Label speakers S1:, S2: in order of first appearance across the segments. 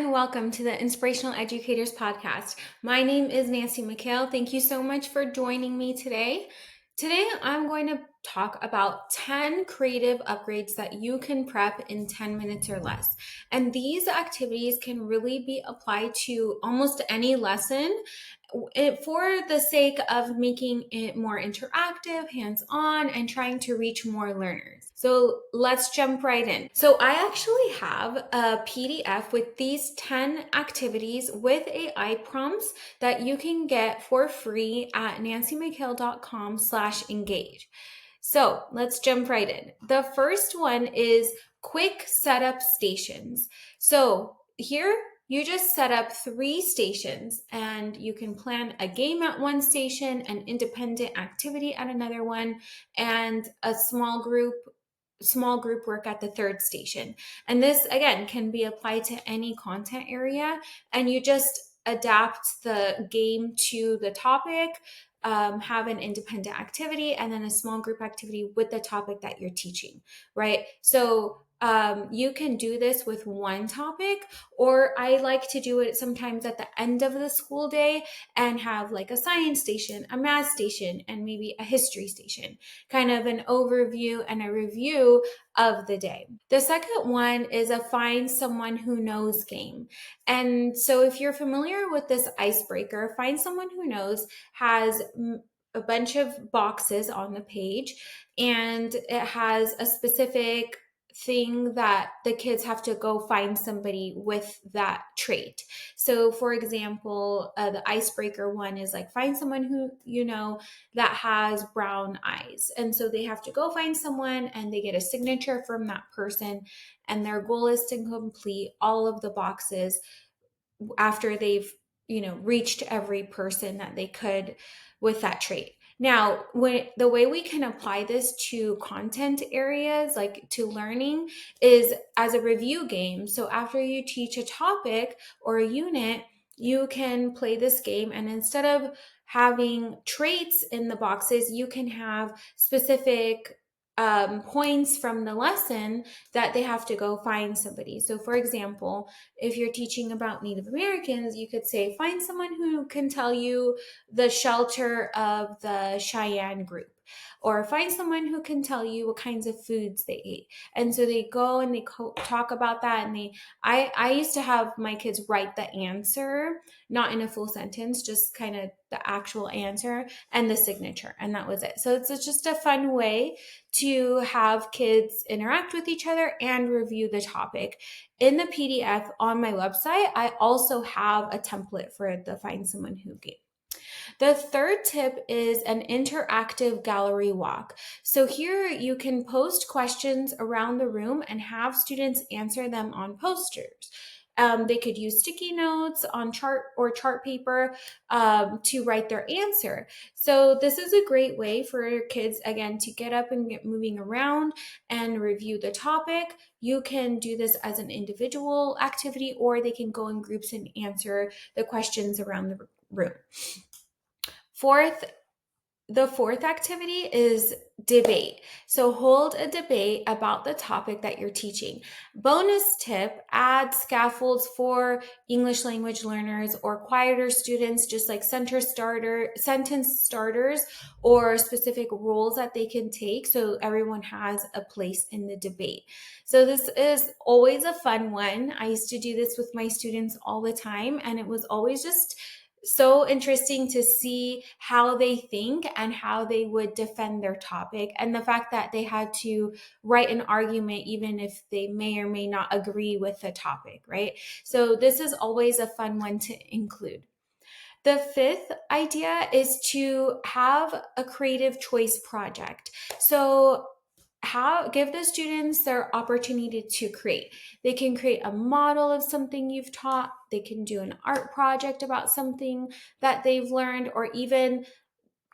S1: and welcome to the Inspirational Educators Podcast. My name is Nancy McHale. Thank you so much for joining me today. Today, I'm going to talk about 10 creative upgrades that you can prep in 10 minutes or less. And these activities can really be applied to almost any lesson for the sake of making it more interactive, hands-on, and trying to reach more learners. So let's jump right in. So I actually have a PDF with these 10 activities with AI prompts that you can get for free at nancymchale.com/engage. So let's jump right in. The first one is quick setup stations. So here you just set up 3 stations and you can plan a game at one station, an independent activity at another one, and a small group work at the third station. And this again can be applied to any content area, and you just adapt the game to the topic, have an independent activity and then a small group activity with the topic that you're teaching, right? So you can do this with one topic, or I like to do it sometimes at the end of the school day and have like a science station, a math station, and maybe a history station, kind of an overview and a review of the day. The second one is a find someone who knows game. And so if you're familiar with this icebreaker, find someone who knows has a bunch of boxes on the page, and it has a specific thing that the kids have to go find somebody with that trait. So for example, the icebreaker one is like find someone who you know that has brown eyes. And so they have to go find someone and they get a signature from that person, and their goal is to complete all of the boxes after they've reached every person that they could with that trait. Now, the way we can apply this to content areas, like to learning, is as a review game. So after you teach a topic or a unit, you can play this game, and instead of having traits in the boxes, you can have specific points from the lesson that they have to go find somebody. So for example, if you're teaching about Native Americans, you could say, find someone who can tell you the shelter of the Cheyenne group, or find someone who can tell you what kinds of foods they ate. And so they go and they talk about that. And I used to have my kids write the answer, not in a full sentence, just kind of the actual answer and the signature. And that was it. So it's just a fun way to have kids interact with each other and review the topic. In the PDF on my website, I also have a template for the Find Someone Who game. The third tip is an interactive gallery walk. So here you can post questions around the room and have students answer them on posters. They could use sticky notes on chart paper to write their answer. So this is a great way for kids, again, to get up and get moving around and review the topic. You can do this as an individual activity, or they can go in groups and answer the questions around the room. The fourth activity is debate. So hold a debate about the topic that you're teaching. Bonus tip, add scaffolds for English language learners or quieter students, just like sentence starters or specific roles that they can take, so everyone has a place in the debate. So this is always a fun one. I used to do this with my students all the time, and it was always just so interesting to see how they think and how they would defend their topic, and the fact that they had to write an argument even if they may or may not agree with the topic, right? So this is always a fun one to include. The fifth idea is to have a creative choice project. So give the students their opportunity to create. They can create a model of something you've taught. They can do an art project about something that they've learned, or even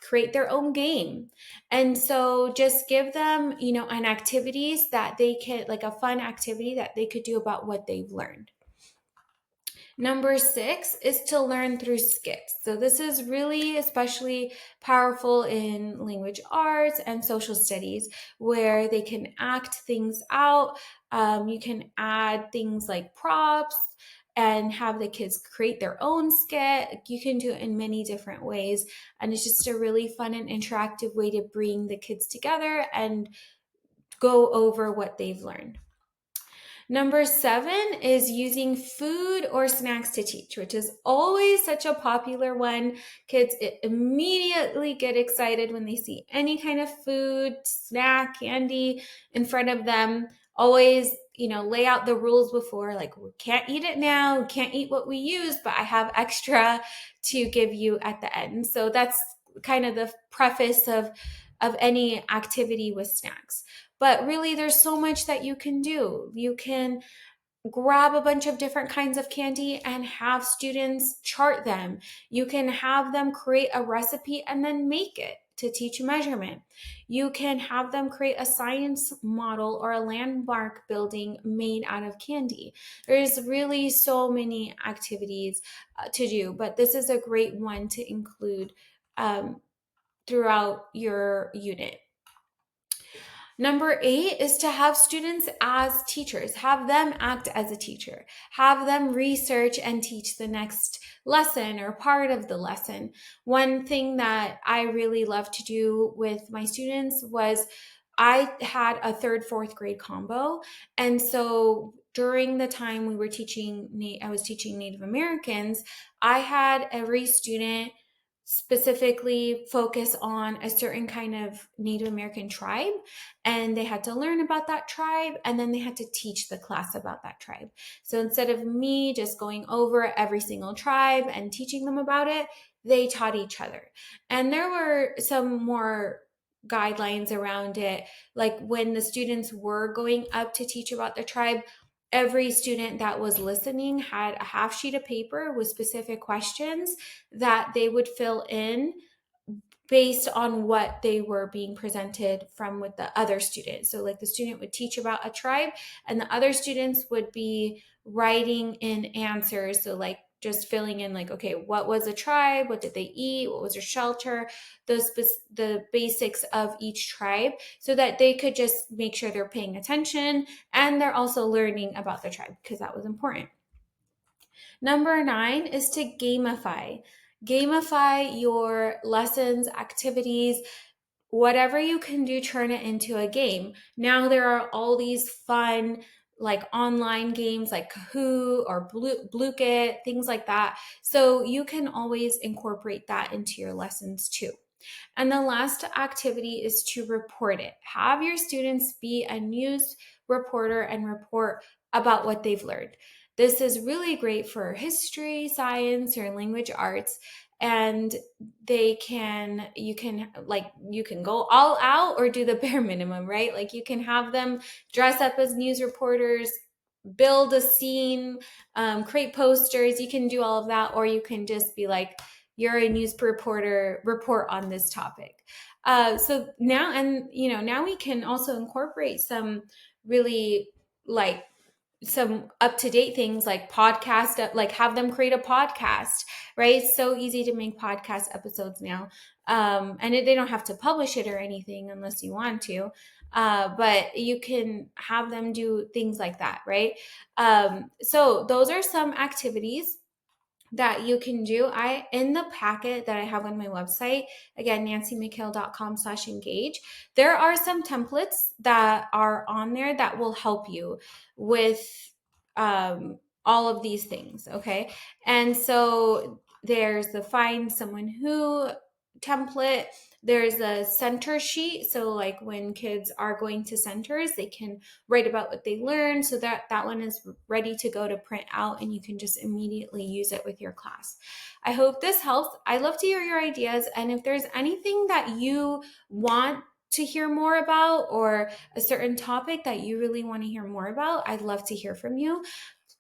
S1: create their own game. And so just give them, an activities that they can, like a fun activity that they could do about what they've learned. Number 6 is to learn through skits. So this is really especially powerful in language arts and social studies, where they can act things out. You can add things like props, and have the kids create their own skit. You can do it in many different ways. And it's just a really fun and interactive way to bring the kids together and go over what they've learned. Number 7 is using food or snacks to teach, which is always such a popular one. Kids immediately get excited when they see any kind of food, snack, candy in front of them. Always, lay out the rules before, like, we can't eat it now, we can't eat what we use, but I have extra to give you at the end. So that's kind of the preface of any activity with snacks. But really, there's so much that you can do. You can grab a bunch of different kinds of candy and have students chart them. You can have them create a recipe and then make it to teach measurement. You can have them create a science model or a landmark building made out of candy. There's really so many activities to do, but this is a great one to include throughout your unit. Number 8 is to have students as teachers, have them act as a teacher, have them research and teach the next lesson or part of the lesson. One thing that I really love to do with my students was I had a 3rd, 4th grade combo. And so during the time I was teaching Native Americans, I had every student specifically focus on a certain kind of Native American tribe, and they had to learn about that tribe, and then they had to teach the class about that tribe. So instead of me just going over every single tribe and teaching them about it, they taught each other. And there were some more guidelines around it, like when the students were going up to teach about the tribe, every student that was listening had a half sheet of paper with specific questions that they would fill in based on what they were being presented from with the other students. So like the student would teach about a tribe and the other students would be writing in answers. So like just filling in like, okay, what was a tribe? What did they eat? What was their shelter? The basics of each tribe, so that they could just make sure they're paying attention and they're also learning about the tribe, because that was important. Number 9 is to gamify. Gamify your lessons, activities, whatever you can do, turn it into a game. Now there are all these fun like online games like Kahoot or Blooket, things like that. So you can always incorporate that into your lessons too. And the last activity is to report it. Have your students be a news reporter and report about what they've learned. This is really great for history, science, or language arts. And you can go all out or do the bare minimum, right? Like you can have them dress up as news reporters, build a scene, create posters. You can do all of that, or you can just be like, you're a news reporter, report on this topic. So now we can also incorporate some really like some up-to-date things like podcast, like have them create a podcast, right? It's so easy to make podcast episodes now. They don't have to publish it or anything unless you want to. But you can have them do things like that, right? So those are some activities that you can do. In the packet that I have on my website, again, nancymchale.com/engage, there are some templates that are on there that will help you with all of these things. Okay. And so there's the find someone who template. There's a center sheet. So like when kids are going to centers, they can write about what they learned. So that one is ready to go to print out, and you can just immediately use it with your class. I hope this helps. I love to hear your ideas. And if there's anything that you want to hear more about, or a certain topic that you really want to hear more about, I'd love to hear from you.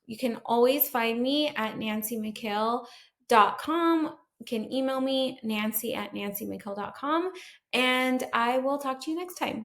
S1: You can always find me at nancymchale.com. You can email me, nancy@nancymchale.com, and I will talk to you next time.